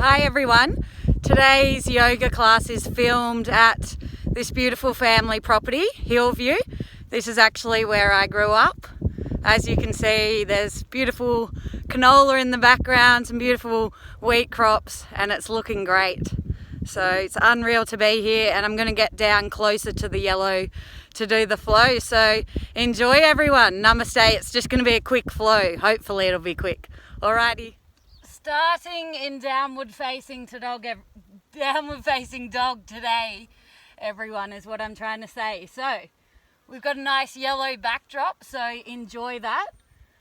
Hi everyone. Today's yoga class is filmed at this beautiful family property, Hillview. This is actually where I grew up. As you can see, there's beautiful canola in the background, some beautiful wheat crops, and it's looking great. So it's unreal to be here, and I'm going to get down closer to the yellow to do the flow. So enjoy everyone. Namaste. It's just going to be a quick flow. Hopefully it'll be quick. Alrighty. Starting in downward facing dog today, everyone, is what I'm trying to say. So we've got a nice yellow backdrop, so enjoy that.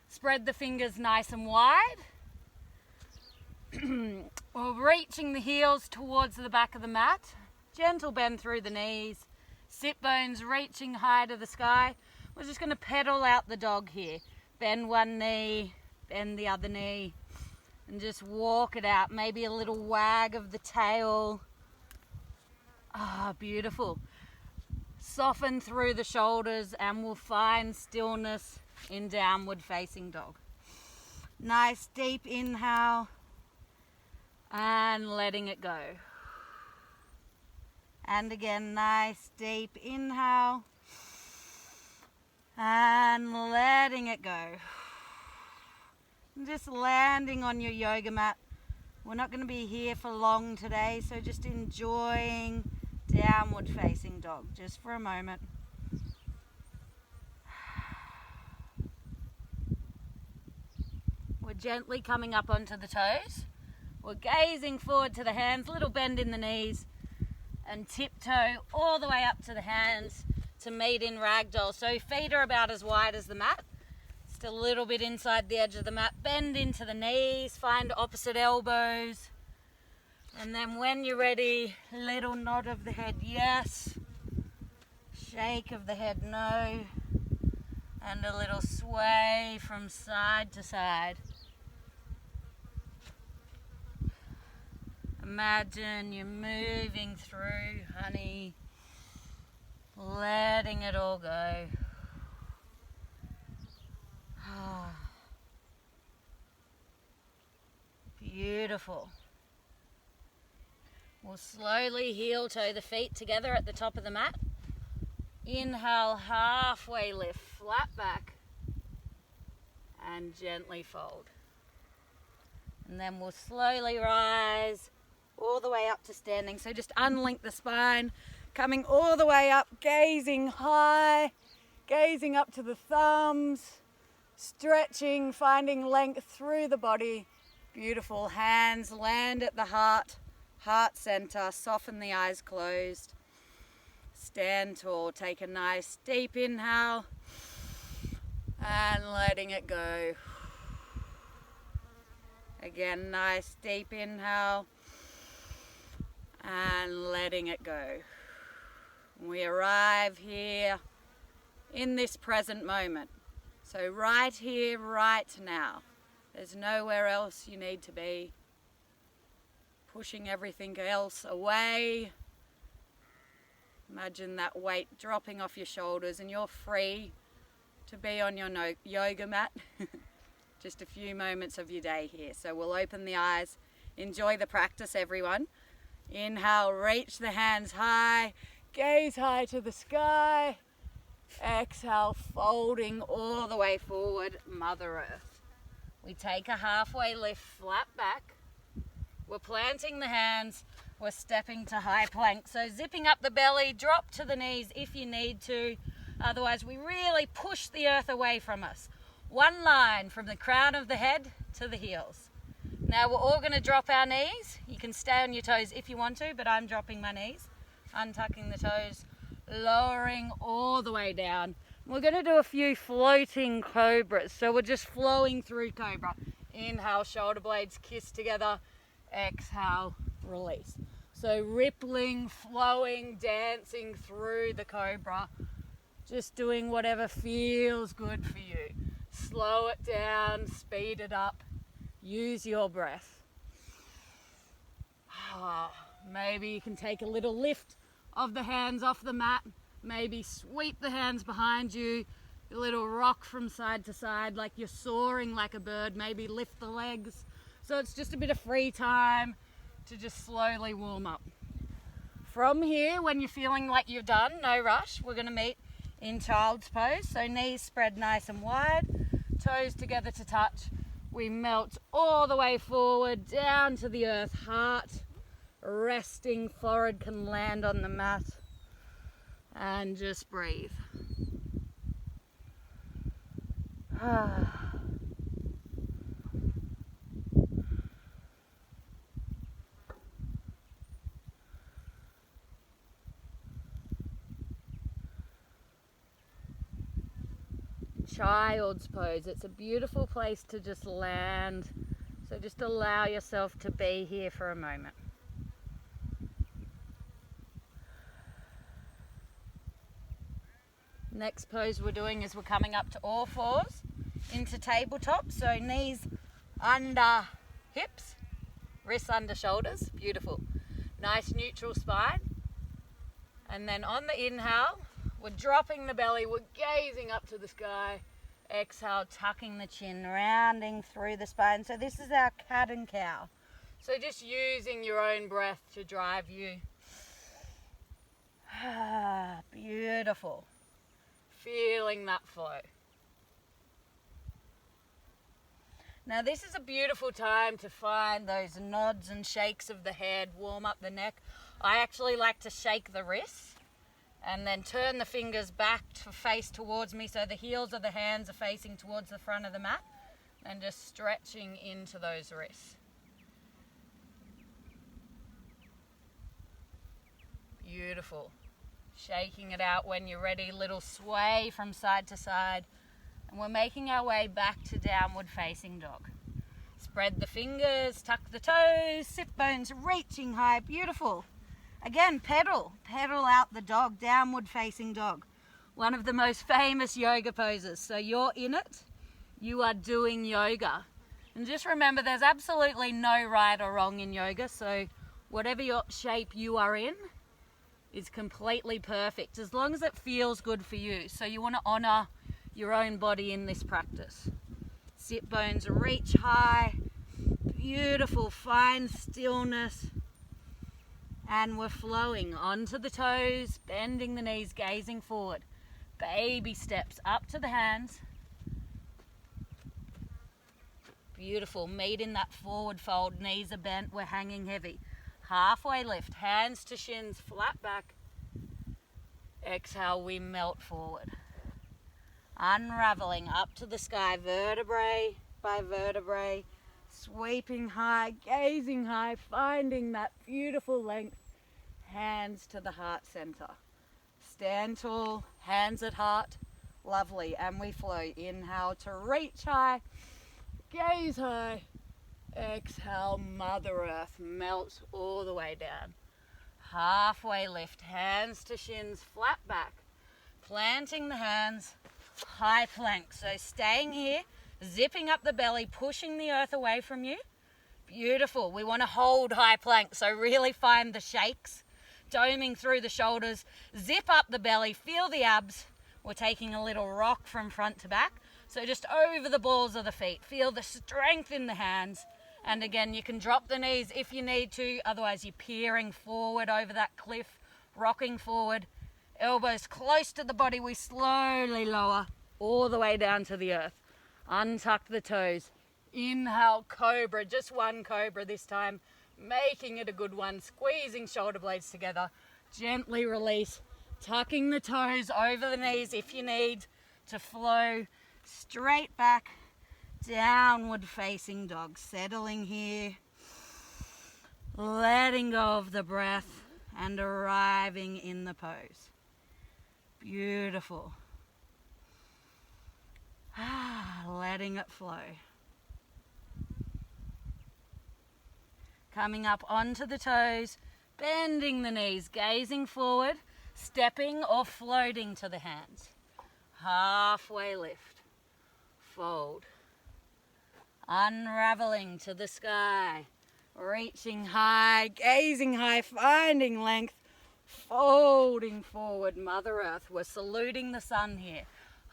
Spread the fingers nice and wide. We're reaching the heels towards the back of the mat. Gentle bend through the knees. Sit bones reaching high to the sky. We're just going to pedal out the dog here. Bend one knee, bend the other knee, and just walk it out. Maybe a little wag of the tail. Ah, beautiful. Soften through the shoulders and we'll find stillness in downward facing dog. Nice deep inhale and letting it go. And again, nice deep inhale and letting it go. Just landing on your yoga mat. We're not going to be here for long today, so just enjoying downward facing dog just for a moment. We're gently coming up onto the toes. We're gazing forward to the hands, little bend in the knees, and tiptoe all the way up to the hands to meet in ragdoll. So feet are about as wide as the mat. A little bit inside the edge of the mat. Bend into the knees, find opposite elbows, and then when you're ready, little nod of the head yes, shake of the head no, and a little sway from side to side. Imagine you're moving through, honey, letting it all go. Beautiful. We'll slowly heel toe the feet together at the top of the mat. Inhale, halfway lift, flat back, and gently fold. And then we'll slowly rise all the way up to standing. So just unlink the spine, coming all the way up, gazing high, gazing up to the thumbs, stretching, finding length through the body. Beautiful. Hands land at the heart center. Soften the eyes closed. Stand tall. Take a nice deep inhale and letting it go. Again, nice deep inhale and letting it go. We arrive here in this present moment. So right here, right now. There's nowhere else you need to be. Pushing everything else away. Imagine that weight dropping off your shoulders and you're free to be on your yoga mat. Just a few moments of your day here. So we'll open the eyes. Enjoy the practice, everyone. Inhale, reach the hands high. Gaze high to the sky. Exhale, folding all the way forward, Mother Earth. We take a halfway lift, flat back. We're planting the hands. We're stepping to high plank. So zipping up the belly, drop to the knees if you need to. Otherwise, we really push the earth away from us. One line from the crown of the head to the heels. Now we're all going to drop our knees. You can stay on your toes if you want to, but I'm dropping my knees. Untucking the toes, lowering all the way down. We're going to do a few floating cobras. So we're just flowing through cobra. Inhale, shoulder blades kiss together. Exhale, release. So rippling, flowing, dancing through the cobra. Just doing whatever feels good for you. Slow it down, speed it up. Use your breath. Maybe you can take a little lift of the hands off the mat. Maybe sweep the hands behind you, a little rock from side to side like you're soaring like a bird. Maybe lift the legs. So it's just a bit of free time. to just slowly warm up. From here, when you're feeling like you're done, no rush, we're going to meet in child's pose. So knees spread nice and wide, toes together to touch. We melt all the way forward, down to the earth, heart resting, forehead can land on the mat, and just breathe. Child's pose. It's a beautiful place to just land. So just allow yourself to be here for a moment. Next pose we're doing is we're coming up to all fours into tabletop. So knees under hips, wrists under shoulders. Beautiful. Nice neutral spine. And then on the inhale, we're dropping the belly, we're gazing up to the sky. Exhale, tucking the chin, rounding through the spine. So this is our cat and cow. So just using your own breath to drive you. Beautiful. Feeling that flow. Now this is a beautiful time to find those nods and shakes of the head, warm up the neck. I actually like to shake the wrists and then turn the fingers back to face towards me so the heels of the hands are facing towards the front of the mat, and just stretching into those wrists. Beautiful. Shaking it out when you're ready, little sway from side to side. And we're making our way back to downward facing dog. Spread the fingers, tuck the toes, sit bones reaching high. Beautiful. Again, pedal out the dog, downward facing dog. One of the most famous yoga poses. So you're in it, you are doing yoga. And just remember, there's absolutely no right or wrong in yoga. So whatever your shape you are in is completely perfect, as long as it feels good for you. So you want to honor your own body in this practice. Sit bones reach high. Beautiful, fine stillness. And we're flowing onto the toes, bending the knees, gazing forward. Baby steps up to the hands. Beautiful. Meet in that forward fold. Knees are bent. We're hanging heavy. Halfway lift. Hands to shins, flat back. Exhale, we melt forward. Unraveling up to the sky, vertebrae by vertebrae. Sweeping high, gazing high, finding that beautiful length. Hands to the heart center. Stand tall, hands at heart. Lovely. And we flow. Inhale to reach high, gaze high. Exhale, Mother Earth melts all the way down. Halfway lift, hands to shins, flat back. Planting the hands, high plank. So staying here, zipping up the belly, pushing the earth away from you. Beautiful. We want to hold high plank, so really find the shakes. Doming through the shoulders, zip up the belly, feel the abs. We're taking a little rock from front to back. So just over the balls of the feet. Feel the strength in the hands. And again, you can drop the knees if you need to. Otherwise, you're peering forward over that cliff, rocking forward. Elbows close to the body. We slowly lower all the way down to the earth. Untuck the toes. Inhale, cobra. Just one cobra this time. Making it a good one. Squeezing shoulder blades together. Gently release. Tucking the toes over the knees if you need to flow straight back. Downward facing dog. Settling here. Letting go of the breath and arriving in the pose. Beautiful. Letting it flow. Coming up onto the toes, bending the knees, gazing forward, stepping or floating to the hands. Halfway lift. Fold. Unraveling to the sky. Reaching high, gazing high, finding length. Folding forward, Mother Earth. We're saluting the sun here.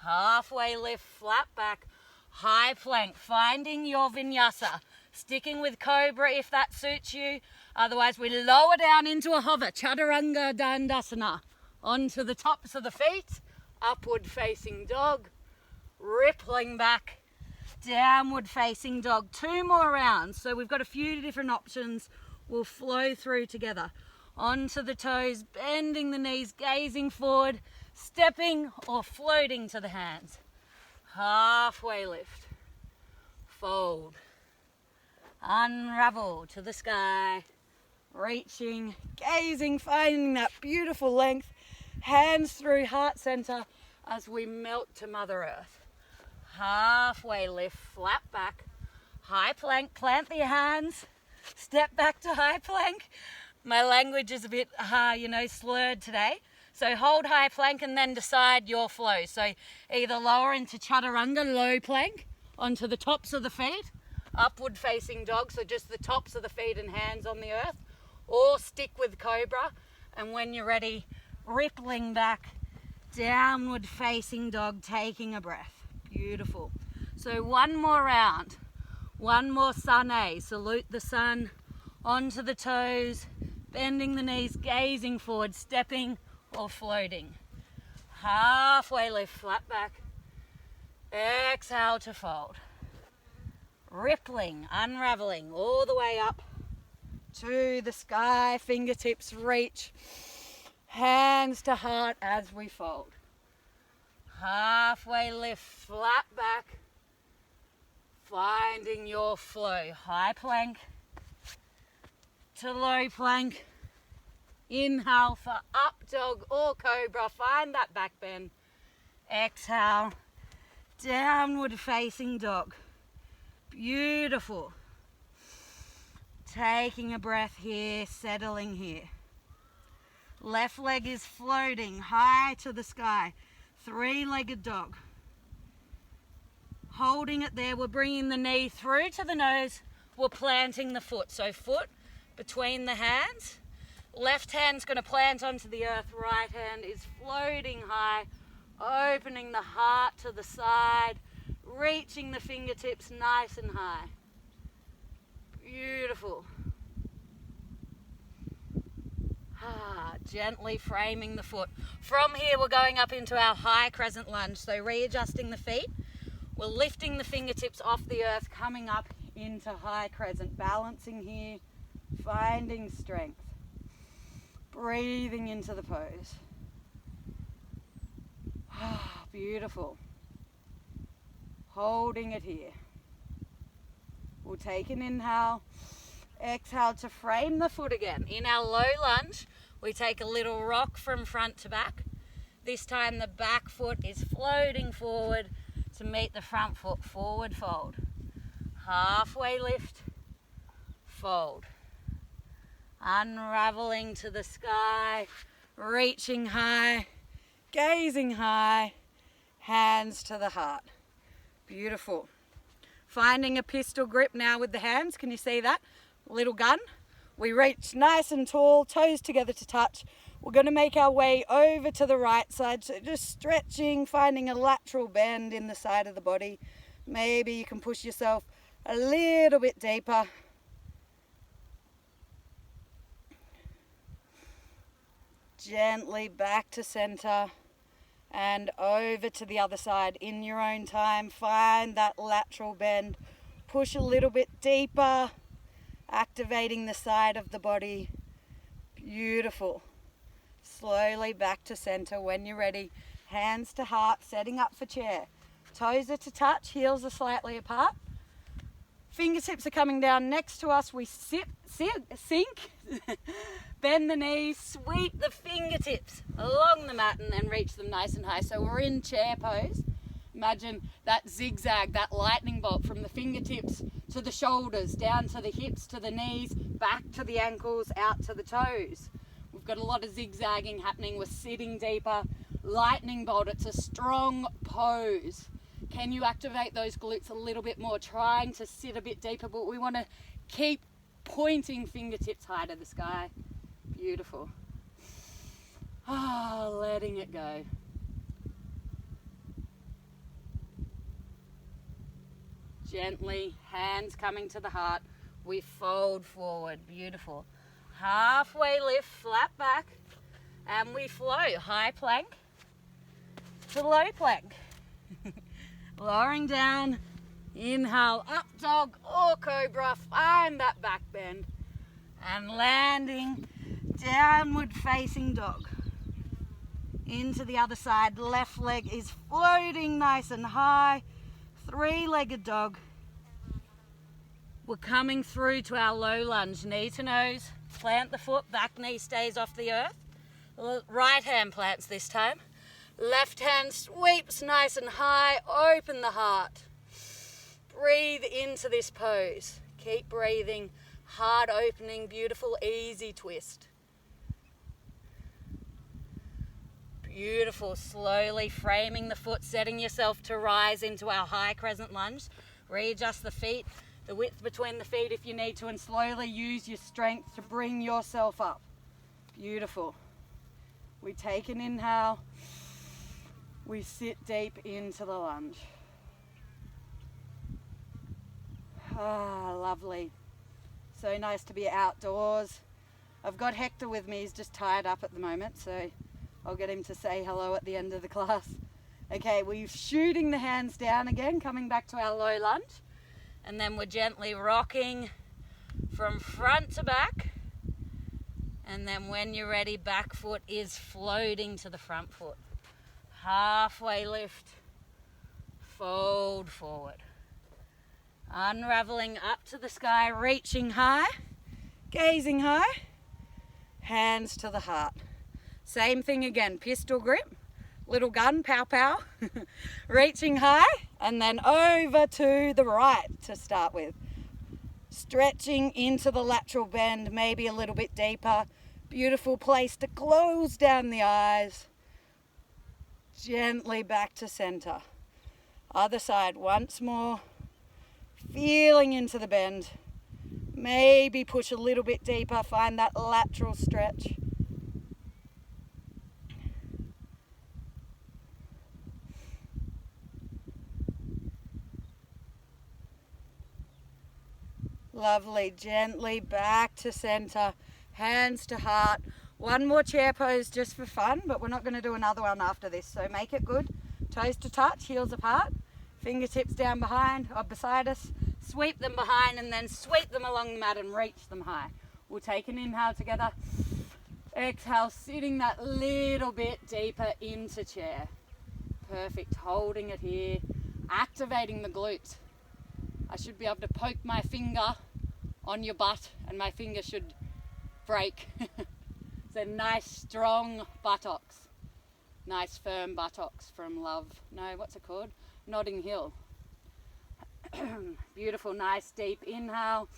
Halfway lift, flat back, high plank, finding your vinyasa. Sticking with cobra if that suits you. Otherwise we lower down into a hover, chaturanga dandasana, onto the tops of the feet, upward facing dog, rippling back, downward facing dog. 2 more rounds, so we've got a few different options. We'll flow through together. Onto the toes, bending the knees, gazing forward, stepping or floating to the hands. Halfway lift, fold, unravel to the sky, reaching, gazing, finding that beautiful length, hands through heart center as we melt to Mother Earth. Halfway lift, flat back, high plank, plant the hands, step back to high plank. My language is a bit, slurred today. So hold high plank and then decide your flow. So either lower into chaturanga, low plank, onto the tops of the feet, upward facing dog, so just the tops of the feet and hands on the earth, or stick with cobra, and when you're ready, rippling back, downward facing dog, taking a breath. Beautiful. So 1 more round, 1 more sun A, salute the sun, onto the toes, bending the knees, gazing forward, stepping or floating. Halfway lift, flat back, exhale to fold. Rippling, unraveling, all the way up to the sky, fingertips reach, hands to heart as we fold. Halfway lift, flat back, finding your flow. High plank to low plank. Inhale for up dog or cobra, find that back bend. Exhale, downward facing dog. Beautiful. Taking a breath here, settling here. Left leg is floating high to the sky. 3-legged dog. Holding it there, we're bringing the knee through to the nose. We're planting the foot. So foot between the hands. Left hand's going to plant onto the earth. Right hand is floating high. Opening the heart to the side. Reaching the fingertips nice and high. Beautiful. Gently framing the foot. From here we're going up into our high crescent lunge. So readjusting the feet. We're lifting the fingertips off the earth, coming up into high crescent. Balancing here, finding strength. Breathing into the pose. Beautiful. Holding it here. We'll take an inhale. Exhale to frame the foot again. In our low lunge, we take a little rock from front to back. This time the back foot is floating forward to meet the front foot. Forward fold. Halfway lift. Fold. Unraveling to the sky. Reaching high. Gazing high. Hands to the heart. Beautiful. Finding a pistol grip now with the hands. Can you see that? Little gun. We reach nice and tall, toes together to touch. We're going to make our way over to the right side, so just stretching, finding a lateral bend in the side of the body. Maybe you can push yourself a little bit deeper. Gently back to center and over to the other side in your own time. Find that lateral bend. Push a little bit deeper. Activating the side of the body. Beautiful. Slowly back to center when you're ready. Hands to heart, setting up for chair. Toes are to touch, heels are slightly apart. Fingertips are coming down next to us. We sink. Bend the knees, sweep the fingertips along the mat and then reach them nice and high. So we're in chair pose. Imagine that zigzag, that lightning bolt from the fingertips to the shoulders, down to the hips, to the knees, back to the ankles, out to the toes. We've got a lot of zigzagging happening. We're sitting deeper. Lightning bolt, it's a strong pose. Can you activate those glutes a little bit more? Trying to sit a bit deeper, but we want to keep pointing fingertips high to the sky. Beautiful. Letting it go. Gently, hands coming to the heart. We fold forward, beautiful. Halfway lift, flat back, and we flow. High plank to low plank. Lowering down, inhale, up dog or cobra, find that back bend. And landing, downward facing dog. Into the other side, left leg is floating nice and high. Three-legged dog. We're coming through to our low lunge, knee to nose, plant the foot, back knee stays off the earth. Right hand plants this time. Left hand sweeps nice and high, open the heart. Breathe into this pose. Keep breathing, heart opening, beautiful, easy twist. Beautiful, slowly framing the foot, setting yourself to rise into our high crescent lunge. Readjust the feet, the width between the feet if you need to, and slowly use your strength to bring yourself up. Beautiful. We take an inhale, we sit deep into the lunge. Ah, lovely. So nice to be outdoors. I've got Hector with me, he's just tied up at the moment, so I'll get him to say hello at the end of the class. Okay, we're shooting the hands down again, coming back to our low lunge. And then we're gently rocking from front to back. And then when you're ready, back foot is floating to the front foot. Halfway lift, fold forward. Unraveling up to the sky, reaching high, gazing high, hands to the heart. Same thing again, pistol grip, little gun, pow pow, reaching high, and then over to the right to start with. Stretching into the lateral bend, maybe a little bit deeper. Beautiful place to close down the eyes. Gently back to center. Other side once more. Feeling into the bend. Maybe push a little bit deeper, find that lateral stretch. Lovely, gently back to center, hands to heart. One more chair pose just for fun, but we're not going to do another one after this, so make it good. Toes to touch, heels apart, fingertips down behind or beside us. Sweep them behind and then sweep them along the mat and reach them high. We'll take an inhale together. Exhale, sitting that little bit deeper into chair. Perfect, holding it here, activating the glutes. I should be able to poke my finger on your butt and my finger should break. So nice strong buttocks. Nice firm buttocks from what's it called? Notting Hill. Beautiful, nice deep inhale.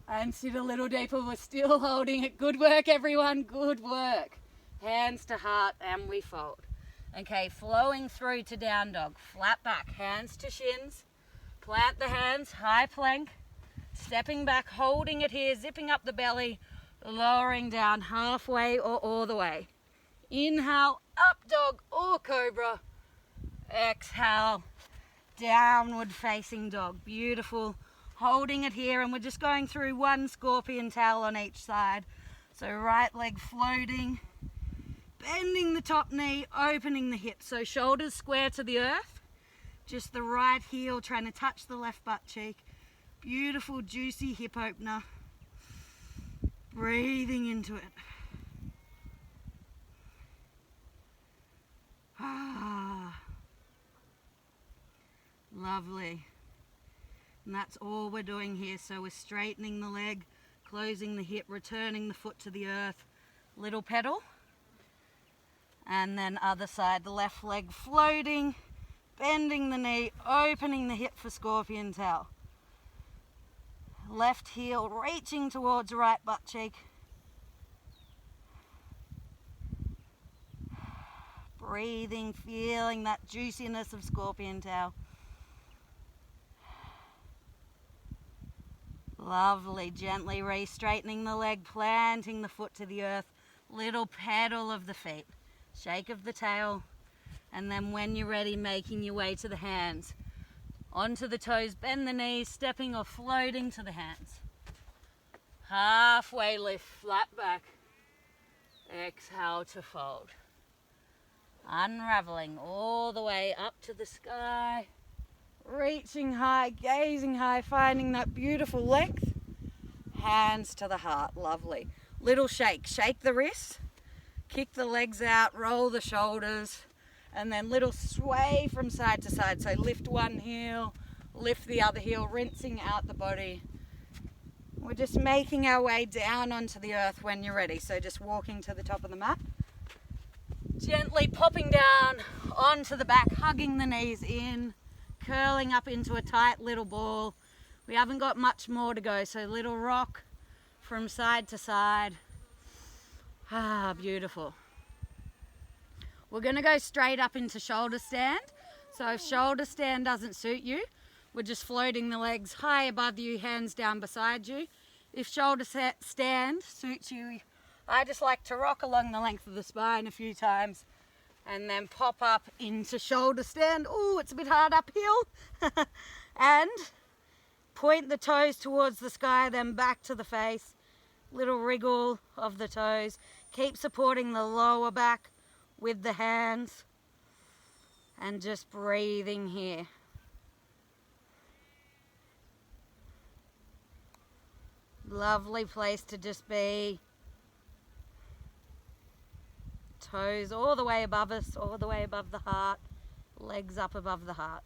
And sit a little deeper, we're still holding it. Good work everyone, good work. Hands to heart and we fold. Okay, flowing through to down dog. Flat back, hands to shins. Plant the hands, high plank, stepping back, holding it here, zipping up the belly, lowering down halfway or all the way. Inhale, up dog or cobra. Exhale, downward facing dog. Beautiful. Holding it here, and we're just going through one scorpion tail on each side. So right leg floating, bending the top knee, opening the hips. So shoulders square to the earth. Just the right heel trying to touch the left butt cheek. Beautiful, juicy hip opener. Breathing into it. Ah, lovely. And that's all we're doing here. So we're straightening the leg, closing the hip, returning the foot to the earth. Little pedal. And then other side, the left leg floating. Bending the knee, opening the hip for scorpion tail. Left heel reaching towards right butt cheek. Breathing, feeling that juiciness of scorpion tail. Lovely, gently re-straightening the leg, planting the foot to the earth. Little pedal of the feet, shake of the tail. And then when you're ready, making your way to the hands. Onto the toes, bend the knees, stepping or floating to the hands. Halfway lift, flat back. Exhale to fold. Unraveling all the way up to the sky. Reaching high, gazing high, finding that beautiful length. Hands to the heart, lovely. Little shake, shake the wrists, kick the legs out, roll the shoulders, and then little sway from side to side. So lift one heel, lift the other heel, rinsing out the body. We're just making our way down onto the earth when you're ready. So just walking to the top of the mat. Gently popping down onto the back, hugging the knees in, curling up into a tight little ball. We haven't got much more to go, so little rock from side to side. Ah, beautiful. We're going to go straight up into shoulder stand. So if shoulder stand doesn't suit you, we're just floating the legs high above you, hands down beside you. If shoulder stand suits you, I just like to rock along the length of the spine a few times and then pop up into shoulder stand. Oh, it's a bit hard uphill. And point the toes towards the sky, then back to the face. Little wriggle of the toes. Keep supporting the lower back with the hands. And just breathing here. Lovely place to just be. Toes all the way above us, all the way above the heart. Legs up above the heart.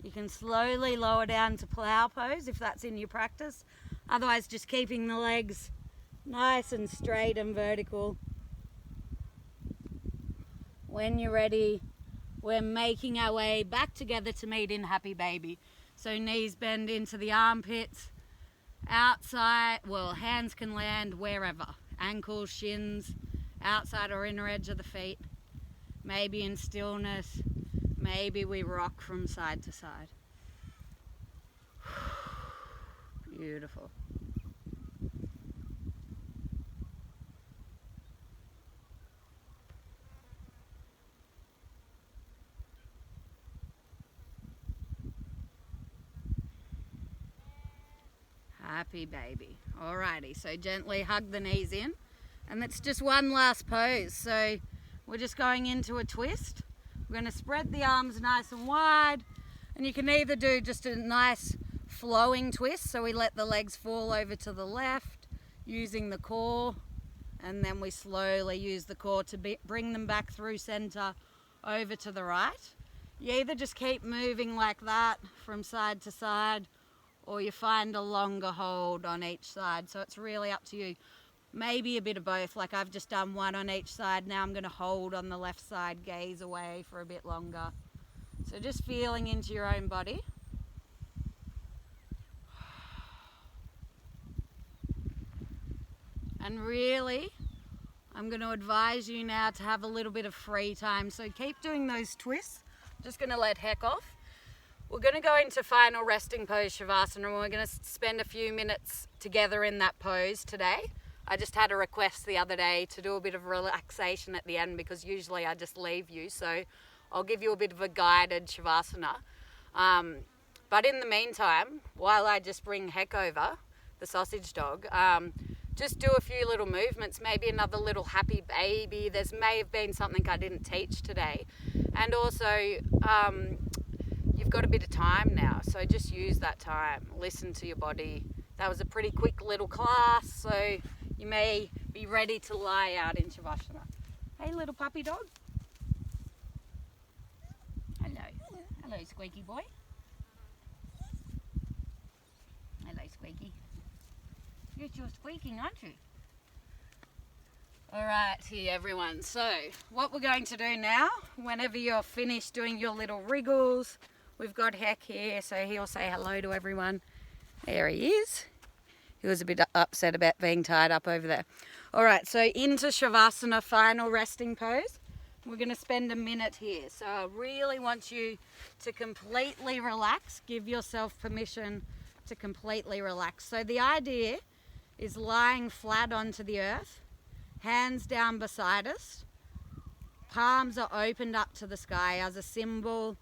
You can slowly lower down to plow pose if that's in your practice. Otherwise, just keeping the legs nice and straight and vertical. When you're ready, we're making our way back together to meet in happy baby. So knees bend into the armpits, outside, well, hands can land wherever. Ankles, shins, outside or inner edge of the feet. Maybe in stillness. Maybe we rock from side to side. Beautiful. Happy baby. Alrighty, so gently hug the knees in. And that's just one last pose. So we're just going into a twist. We're going to spread the arms nice and wide, and you can either do just a nice flowing twist, so we let the legs fall over to the left using the core, and then we slowly use the core to bring them back through center over to the right. You either just keep moving like that from side to side, or you find a longer hold on each side, so it's really up to you. Maybe a bit of both, like I've just done one on each side. Now I'm going to hold on the left side, gaze away for a bit longer. So just feeling into your own body. And really, I'm going to advise you now to have a little bit of free time. So keep doing those twists. I'm just going to let heck off. We're going to go into final resting pose, Shavasana, and we're going to spend a few minutes together in that pose today. I just had a request the other day to do a bit of relaxation at the end because usually I just leave you. So I'll give you a bit of a guided Shavasana. But in the meantime, while I just bring Heck over, the sausage dog, just do a few little movements, maybe another little happy baby. There's may have been something I didn't teach today. And also, you've got a bit of time now, so just use that time. Listen to your body. That was a pretty quick little class, so you may be ready to lie out in Shavasana. Hey, little puppy dog. Hello. Hello, squeaky boy. Hello, Squeaky. You're squeaking, aren't you? Alrighty, everyone. So, what we're going to do now, whenever you're finished doing your little wriggles, we've got Heck here, so he'll say hello to everyone. There he is. He was a bit upset about being tied up over there. All right, so into Shavasana, final resting pose. We're going to spend a minute here. So I really want you to completely relax. Give yourself permission to completely relax. So the idea is lying flat onto the earth, hands down beside us. Palms are opened up to the sky as a symbol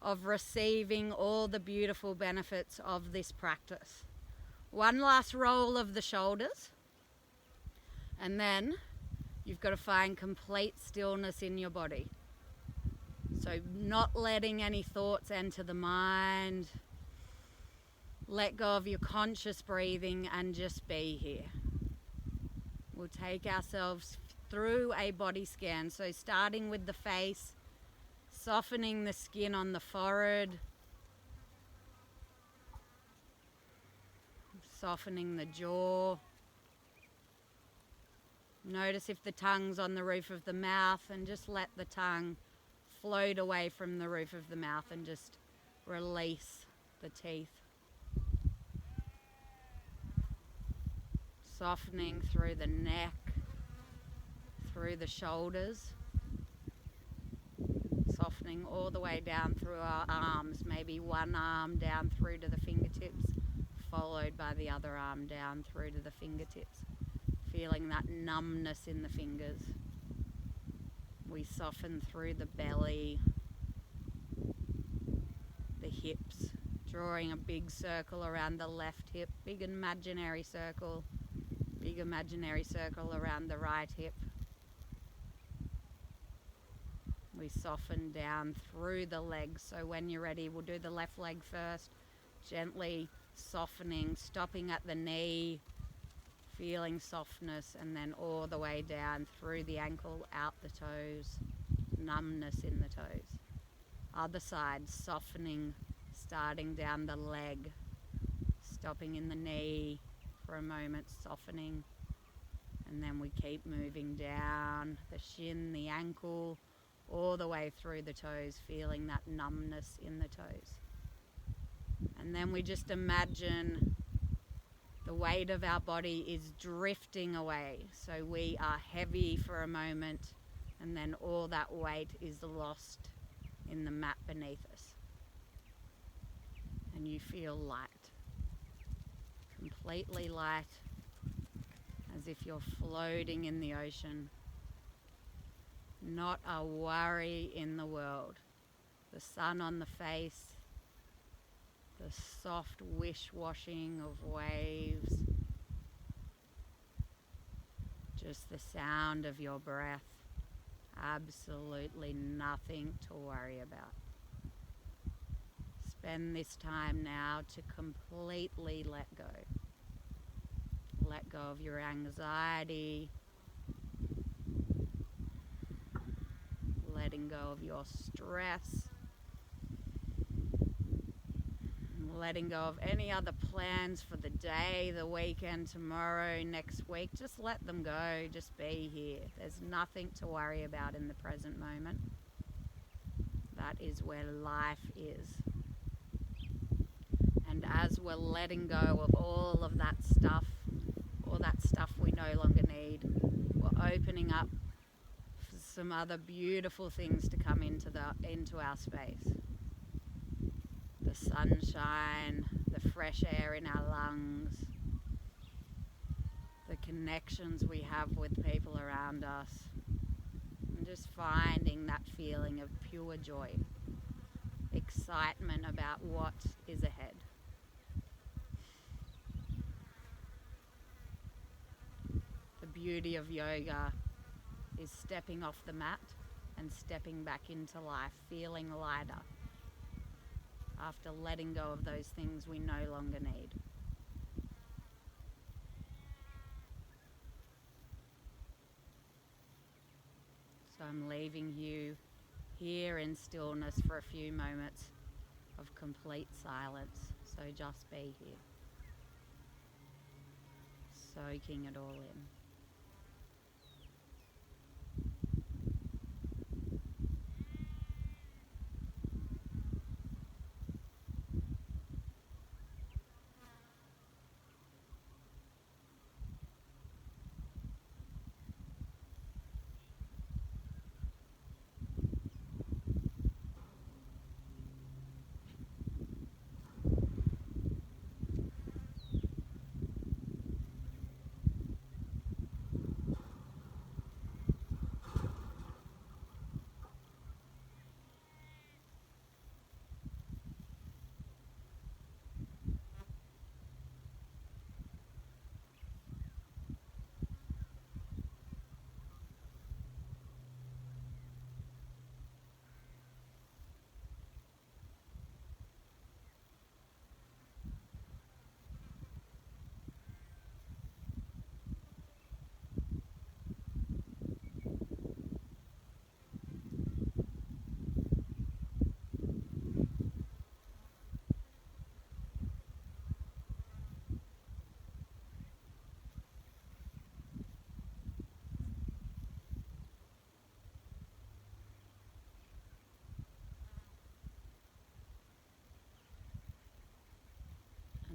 of receiving all the beautiful benefits of this practice. One last roll of the shoulders, and then you've got to find complete stillness in your body. So not letting any thoughts enter the mind. Let go of your conscious breathing and just be here. We'll take ourselves through a body scan. So starting with the face, softening the skin on the forehead, softening the jaw. Notice if the tongue's on the roof of the mouth, and just let the tongue float away from the roof of the mouth and just release the teeth. Softening through the neck, through the shoulders, softening all the way down through our arms, maybe one arm down through to the fingertips, followed by the other arm down through to the fingertips. Feeling that numbness in the fingers. We soften through the belly, the hips, drawing a big circle around the left hip, big imaginary circle around the right hip. We soften down through the legs. So when you're ready, we'll do the left leg first, gently softening, stopping at the knee, feeling softness, and then all the way down through the ankle, out the toes, numbness in the toes. Other side, softening, starting down the leg, stopping in the knee for a moment, softening, and then we keep moving down the shin, the ankle, all the way through the toes, feeling that numbness in the toes. And then we just imagine the weight of our body is drifting away. So we are heavy for a moment, and then all that weight is lost in the mat beneath us. And you feel light, completely light, as if you're floating in the ocean. Not a worry in the world. The sun on the face, the soft wish-washing of waves, just the sound of your breath. Absolutely nothing to worry about. Spend this time now to completely let go. Let go of your anxiety, letting go of your stress, letting go of any other plans for the day, the weekend, tomorrow, next week. Just let them go. Just be here. There's nothing to worry about in the present moment. That is where life is. And as we're letting go of all of that stuff, all that stuff we no longer need, we're opening up for some other beautiful things to come into our space. The sunshine, the fresh air in our lungs, the connections we have with people around us, and just finding that feeling of pure joy, excitement about what is ahead. The beauty of yoga is stepping off the mat and stepping back into life, feeling lighter after letting go of those things we no longer need. So I'm leaving you here in stillness for a few moments of complete silence. So just be here, soaking it all in.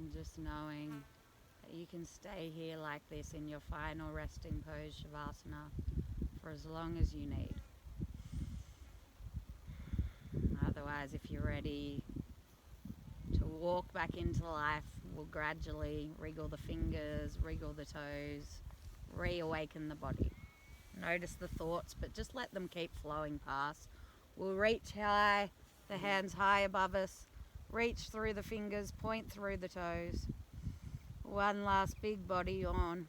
And just knowing that you can stay here like this in your final resting pose, Shavasana, for as long as you need. Otherwise, if you're ready to walk back into life, we'll gradually wriggle the fingers, wriggle the toes, reawaken the body. Notice the thoughts, but just let them keep flowing past. We'll reach high, the hands high above us, reach through the fingers, point through the toes. One last big body yawn.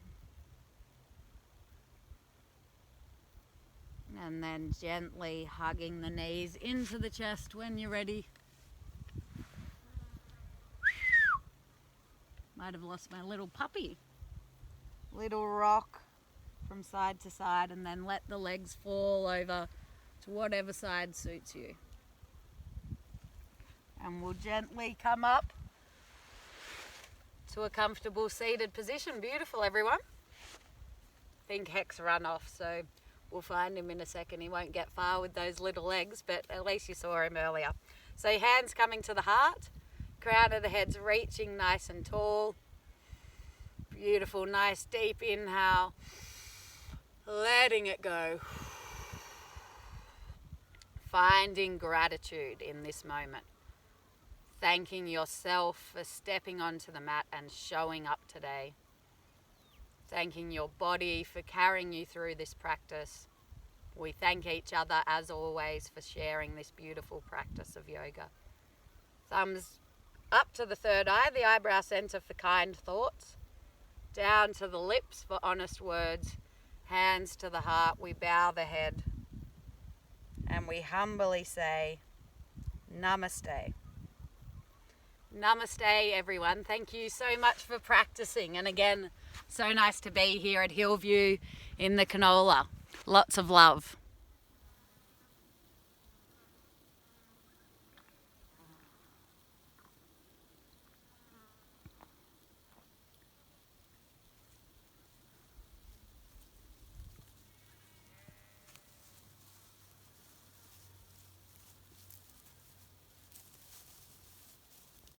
And then gently hugging the knees into the chest when you're ready. Might have lost my little puppy. Little rock from side to side, and then let the legs fall over to whatever side suits you. And we'll gently come up to a comfortable seated position. Beautiful, everyone. I think Heck's run off, so we'll find him in a second. He won't get far with those little legs, but at least you saw him earlier. So hands coming to the heart, crown of the head's reaching nice and tall. Beautiful, nice deep inhale, letting it go. Finding gratitude in this moment. Thanking yourself for stepping onto the mat and showing up today. Thanking your body for carrying you through this practice. We thank each other, as always, for sharing this beautiful practice of yoga. Thumbs up to the third eye, the eyebrow center for kind thoughts. Down to the lips for honest words. Hands to the heart, we bow the head. And we humbly say, Namaste. Namaste, everyone. Thank you so much for practicing. And again, so nice to be here at Hillview in the Canola. Lots of love.